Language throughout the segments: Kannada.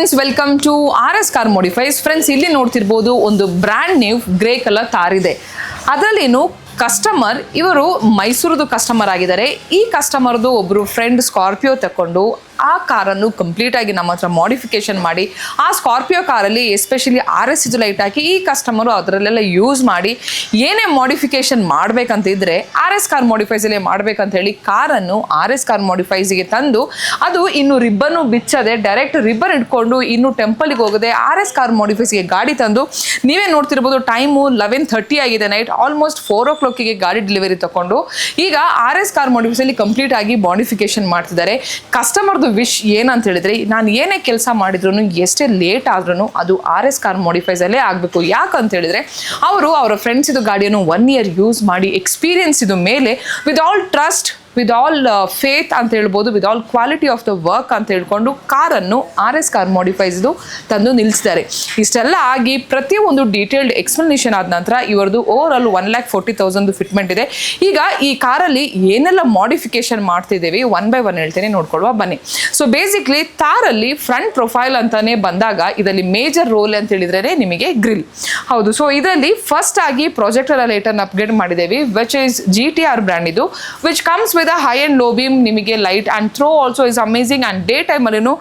Friends, welcome to RS car modifies. Friends, ಇಲ್ಲಿ ನೋಡ್ತಿರ್ಬೋದು ಒಂದು brand new grey colour car ಇದೆ. ಅದರಲ್ಲೇನು ಕಸ್ಟಮರ್ ಇವರು ಮೈಸೂರದು ಕಸ್ಟಮರ್ ಆಗಿದ್ದಾರೆ. ಈ ಕಸ್ಟಮರ್ದು ಒಬ್ಬರು ಫ್ರೆಂಡ್ ಸ್ಕಾರ್ಪಿಯೋ ತಗೊಂಡು ಆ ಕಾರನ್ನು ಕಂಪ್ಲೀಟ್ ಆಗಿ ನಮ್ಮ ಹತ್ರ ಮಾಡಿಫಿಕೇಶನ್ ಮಾಡಿ ಆ ಸ್ಕಾರ್ಪಿಯೋ ಕಾರಲ್ಲಿ ಎಸ್ಪೆಷಲಿ RS ಲೈಟ್ ಹಾಕಿ ಈ ಕಸ್ಟಮರು ಅದರಲ್ಲೆಲ್ಲ ಯೂಸ್ ಮಾಡಿ ಏನೇ ಮಾಡಿಫಿಕೇಶನ್ ಮಾಡಬೇಕಂತಿದ್ರೆ RS ಕಾರ್ ಮಾಡಿಫೈಸಲ್ಲೇ ಮಾಡಬೇಕಂತ ಹೇಳಿ ಕಾರನ್ನು RS ಕಾರ್ ಮಾಡಿಫೈಸ್ಗೆ ತಂದು ಅದು ಇನ್ನು ರಿಬ್ಬನ್ನು ಬಿಚ್ಚದೆ ಡೈರೆಕ್ಟ್ ರಿಬ್ಬನ್ ಇಟ್ಕೊಂಡು ಇನ್ನು ಟೆಂಪಲ್ಗೆ ಹೋಗದೆ RS ಕಾರ್ ಮಾಡಿಫೈಸ್ಗೆ ಗಾಡಿ ತಂದು ನೀವೇ ನೋಡ್ತಿರ್ಬೋದು. ಟೈಮು 11:30 ಆಗಿದೆ ನೈಟ್. ಆಲ್ಮೋಸ್ಟ್ 4 o'clock ಗಾಡಿ ಡೆಲಿವರಿ ತಗೊಂಡು ಈಗ RS ಕಾರ್ ಮಾಡಿಫೈಸಲ್ಲಿ ಕಂಪ್ಲೀಟ್ ಆಗಿ ಮಾಡಿಫಿಕೇಶನ್ ಮಾಡ್ತಿದ್ದಾರೆ. ಕಸ್ಟಮರ್ದು ವಿಶ್ ಏನಂತ ಹೇಳಿದ್ರೆ, ನಾನು ಏನೇ ಕೆಲಸ ಮಾಡಿದ್ರು ಎಷ್ಟೇ ಲೇಟ್ ಆದ್ರೂ ಅದು RS ಕಾರ್ ಮಾಡಿಫೈಸಲ್ಲೇ ಆಗಬೇಕು. ಯಾಕಂತ ಹೇಳಿದ್ರೆ ಅವರು ಅವರ ಫ್ರೆಂಡ್ಸ್ ಇದು ಗಾಡಿಯನ್ನು 1 year ಯೂಸ್ ಮಾಡಿ ಎಕ್ಸ್ಪೀರಿಯನ್ಸ್ ಇದು ಮೇಲೆ with all trust, with all faith ಅಂತ ಹೇಳ್ಬೋದು, with all quality of the work ಅಂತ ಹೇಳ್ಕೊಂಡು ಕಾರನ್ನು RS ಕಾರ್ ಮಾಡಿಫೈಸ್ದು ತಂದು ನಿಲ್ಲಿಸಿದ್ದಾರೆ. ಇಷ್ಟೆಲ್ಲ ಆಗಿ ಪ್ರತಿಯೊಂದು ಡೀಟೇಲ್ಡ್ ಎಕ್ಸ್ಪ್ಲನೇಷನ್ ಆದ ನಂತರ ಇವರದು ಓವರ್ ಆಲ್ 1,40,000 ಫಿಟ್ಮೆಂಟ್ ಇದೆ. ಈಗ ಈ ಕಾರಲ್ಲಿ ಏನೆಲ್ಲ ಮಾಡಿಫಿಕೇಶನ್ ಮಾಡ್ತಿದ್ದೇವೆ ಒನ್ ಬೈ ಒನ್ ಹೇಳ್ತೇನೆ, ನೋಡ್ಕೊಳ್ಳುವ ಬನ್ನಿ. ಸೊ ಬೇಸಿಕ್ಲಿ ಕಾರಲ್ಲಿ ಫ್ರಂಟ್ ಪ್ರೊಫೈಲ್ ಅಂತಾನೆ ಬಂದಾಗ ಇದರಲ್ಲಿ ಮೇಜರ್ ರೋಲ್ ಅಂತ ಹೇಳಿದ್ರೆ ನಿಮಗೆ ಗ್ರಿಲ್. ಹೌದು, ಸೊ ಇದರಲ್ಲಿ ಫಸ್ಟ್ ಆಗಿ ಪ್ರೊಜೆಕ್ಟರ್ ಲೈಟನ್ನು ಅಪ್ಗ್ರೇಡ್ ಮಾಡಿದ್ದೇವೆ, ವಿಚ್ ಇಸ್ GTR ಬ್ರ್ಯಾಂಡ್ ಇದು, which comes with a high end low beam ನಿಮಗೆ light and throw also is amazing. And day time ಅಲ್ಲಿನೂ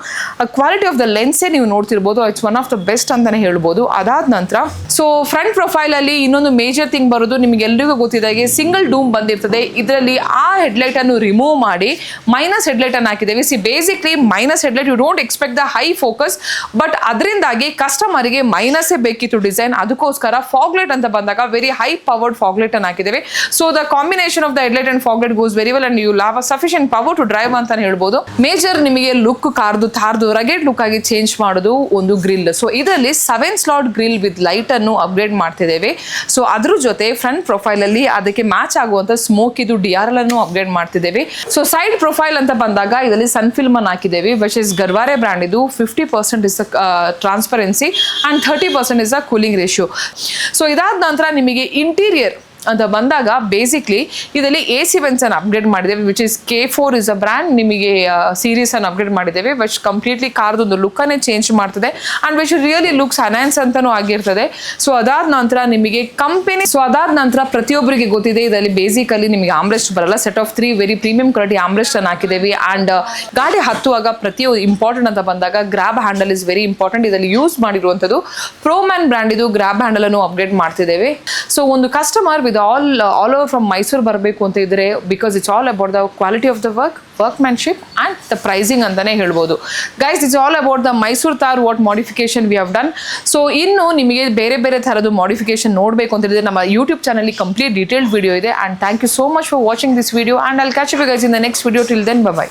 ಕ್ವಾಲಿಟಿ ಆಫ್ ದ ಲೆನ್ಸೇ ನೀವು ನೋಡ್ತಿರ್ಬೋದು, it's one of the best ಅಂತಾನೆ ಹೇಳ್ಬೋದು. ಅದಾದ ನಂತರ ಸೊ ಫ್ರಂಟ್ ಪ್ರೊಫೈಲ್ ಅಲ್ಲಿ ಇನ್ನೊಂದು ಮೇಜರ್ ಥಿಂಗ್ ಬರೋದು, ನಿಮಗೆ ಎಲ್ರಿಗೂ ಗೊತ್ತಿದ್ದಾಗೆ ಸಿಂಗಲ್ ಡೂಮ್ ಬಂದಿರ್ತದೆ. ಇದರಲ್ಲಿ ಆ ಹೆಡ್ಲೈಟ್ ಅನ್ನು ರಿಮೂವ್ ಮಾಡಿ ಮೈನಸ್ ಹೆಡ್ಲೈಟ್ ಅನ್ನು ಹಾಕಿದ್ದೇವೆ. Basically minus headlight you don't expect the high focus, but ಅದರಿಂದಾಗಿ ಕಸ್ಟಮರ್ಗೆ ಮೈನಸ್ಸೇ ಬೇಕಿತ್ತು ಡಿಸೈನ್. ಅದಕ್ಕೋಸ್ಕರ ಫಾಗ್ಲೈಟ್ ಅಂತ ಬಂದಾಗ ವೆರಿ ಹೈ ಪವರ್ಡ್ ಫಾಗ್ಲೈಟ್ ಅನ್ನು ಹಾಕಿದ್ದೇವೆ. So the combination of the headlight and fog light goes very well and you will have a sufficient power to drive ಅಂತ ಹೇಳ್ಬೋದು. ಮೇಜರ್ ನಿಮಗೆ ಲುಕ್ ಕಾರ್ದು ಥಾರ್ದು ರಗೆಡ್ ಲುಕ್ ಆಗಿ ಚೇಂಜ್ ಮಾಡೋದು ಒಂದು ಗ್ರಿಲ್. ಸೊ ಇದರಲ್ಲಿ 7 slot ಗ್ರಿಲ್ ವಿತ್ ಲೈಟ್ ಅನ್ನು ಅಪ್ಗ್ರೇಡ್ ಮಾಡ್ತಿದ್ದೇವೆ. ಸೊ ಅದ್ರ ಜೊತೆ ಫ್ರಂಟ್ ಪ್ರೊಫೈಲ್ ಅಲ್ಲಿ ಅದಕ್ಕೆ ಮ್ಯಾಚ್ ಆಗುವಂತ ಸ್ಮೋಕ್ ಇದು DRL ಅನ್ನು ಅಪ್ಗ್ರೇಡ್ ಮಾಡ್ತಿದ್ದೇವೆ. ಸೊ ಸೈಡ್ ಪ್ರೊಫೈಲ್ ಅಂತ ಬಂದಾಗ ಇದರಲ್ಲಿ ಸನ್ ಫಿಲ್ಮ್ ಅನ್ನು ಹಾಕಿದ್ದೇವೆ, ವಿಚ್ ಇಸ್ ಗರ್ವಾರೆ ಬ್ರ್ಯಾಂಡ್. ಇದು 50% is transparency and 30% is a cooling ratio. So ಇದಾದ ನಂತರ ನಿಮಗೆ ಇಂಟೀರಿಯರ್ ಅಂತ ಬಂದಾಗ ಬೇಸಿಕ್ಲಿ ಇದರಲ್ಲಿ AC ವೆಂಟ್ಸ್ ಅನ್ನು ಅಪ್ಗ್ರೇಡ್ ಮಾಡಿದ್ದೇವೆ, which is K4 is a brand. ನಿಮಗೆ ಸೀರೀಸ್ ಅನ್ನು ಅಪ್ಗ್ರೇಡ್ ಮಾಡಿದ್ದೇವೆ, ವಿಚ್ ಕಂಪ್ಲೀಟ್ಲಿ ಕಾರ್ದೊಂದು ಲುಕ್ಕನ್ನೇ ಚೇಂಜ್ ಮಾಡ್ತದೆ ಅಂಡ್ ವಿಚ್ ರಿಯಲಿ ಲುಕ್ಸ್ ಅನ್ಹಾನ್ಸ್ ಅಂತಾನೂ ಆಗಿರ್ತದೆ. ಸೊ ಅದಾದ ನಂತರ ನಿಮಗೆ ಕಂಪನಿ, ಸೊ ಅದಾದ ನಂತರ ಪ್ರತಿಯೊಬ್ಬರಿಗೆ ಗೊತ್ತಿದೆ ಇದರಲ್ಲಿ ಬೇಸಿಕಲಿ ನಿಮಗೆ ಆಮ್ರೆಸ್ಟ್ ಬರಲ್ಲ, set of 3 very premium quality armrest ಅನ್ನು ಹಾಕಿದ್ದೇವೆ. ಅಂಡ್ ಗಾಡಿ ಹತ್ತುವಾಗ ಪ್ರತಿಯೊಂದು ಇಂಪಾರ್ಟೆಂಟ್ ಅಂತ ಬಂದಾಗ grab handle is very important. ಇದರಲ್ಲಿ ಯೂಸ್ ಮಾಡಿರುವಂಥದ್ದು ಪ್ರೋಮ್ಯಾನ್ ಬ್ರ್ಯಾಂಡ್ ಇದು ಗ್ರಾಬ್ ಹ್ಯಾಂಡಲ್ ಅನ್ನು ಅಪ್ಗ್ರೇಡ್ ಮಾಡ್ತಿದ್ದೇವೆ. ಸೊ ಒಂದು customer all over from Mysore ಬರಬೇಕು ಅಂತ ಇದ್ರೆ, because it's all about the quality of the workmanship and the pricing ಅಂತಾನೆ ಹೇಳ್ಬೋದು. Guys, it's all about the Mysuru ತಾರ್ what modification we have done. So ಇನ್ನು ನಿಮಗೆ ಬೇರೆ ಬೇರೆ ಥರದ್ದು ಮಾಡಿಫಿಕೇಶನ್ ನೋಡಬೇಕು ಅಂತ ಹೇಳಿದ್ರೆ ನಮ್ಮ YouTube channel complete detailed video ಇದೆ. And thank you so much for watching this video and I'll catch you guys in the next video. Till then, bye by.